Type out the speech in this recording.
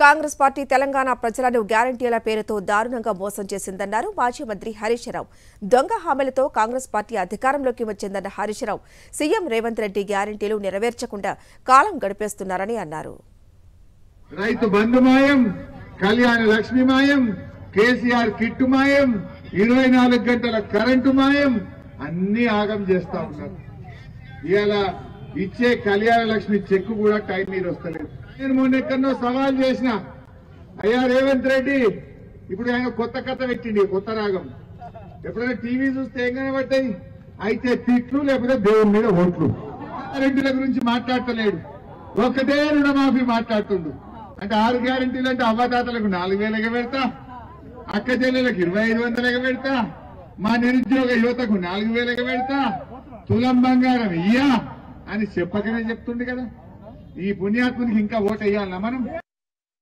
Congress party Telangana ప్రజలను గ్యారంటీల పేరుతో దారుణంగా మోసం చేసిందన్నారు మాజీ మంత్రి హరీష్ రావు. దొంగ హామీలతో కాంగ్రెస్ పార్టీ అధికారంలోకి వచ్చిందన్న హరీష్ రావు సీఎం రేవంత్ రెడ్డి గ్యారంటీలు నెరవేర్చకుండా కాలం గడిపేస్తున్నారని అన్నారు. రైతు బంధు మాయం, కళ్యాణ లక్ష్మి మాయం, కేసీఆర్ కిట్టు మాయం, 24 గంటల కరెంటు మాయం అన్ని ఆగం చేస్తా ఉన్నారు. ఇవాళ ఇచ్చే కళ్యాణ లక్ష్మి చెక్కు కూడా టైం మీద వస్తలేదు. నేను మొన్న ఎక్కడో సవాల్ చేసిన, అయ్యా రేవంత్ రెడ్డి, ఇప్పుడు ఆయన కొత్త కథ పెట్టిండి, కొత్త రాగం. ఎప్పుడైనా టీవీ చూస్తే ఏం కనబడ్డాయి? అయితే తిట్లు, లేకపోతే దేవుని మీద ఓట్లు. రెడ్డిల గురించి మాట్లాడతలేడు, ఒకటే రుణమాఫీ మాట్లాడుతుండు. అంటే 6 గ్యారంటీలు అంటే అవ్వదాతలకు 4,000 పెడతా, అక్క చెల్లెలకు 2,500 పెడతా, మా నిరుద్యోగ యువతకు 4,000 పెడతా, తులం బంగారం ఇయ్యా అని చెప్పకనే చెప్తుంది కదా. ఈ పుణ్యాత్మునికి ఇంకా ఓటు వేయాలన్నా మనం?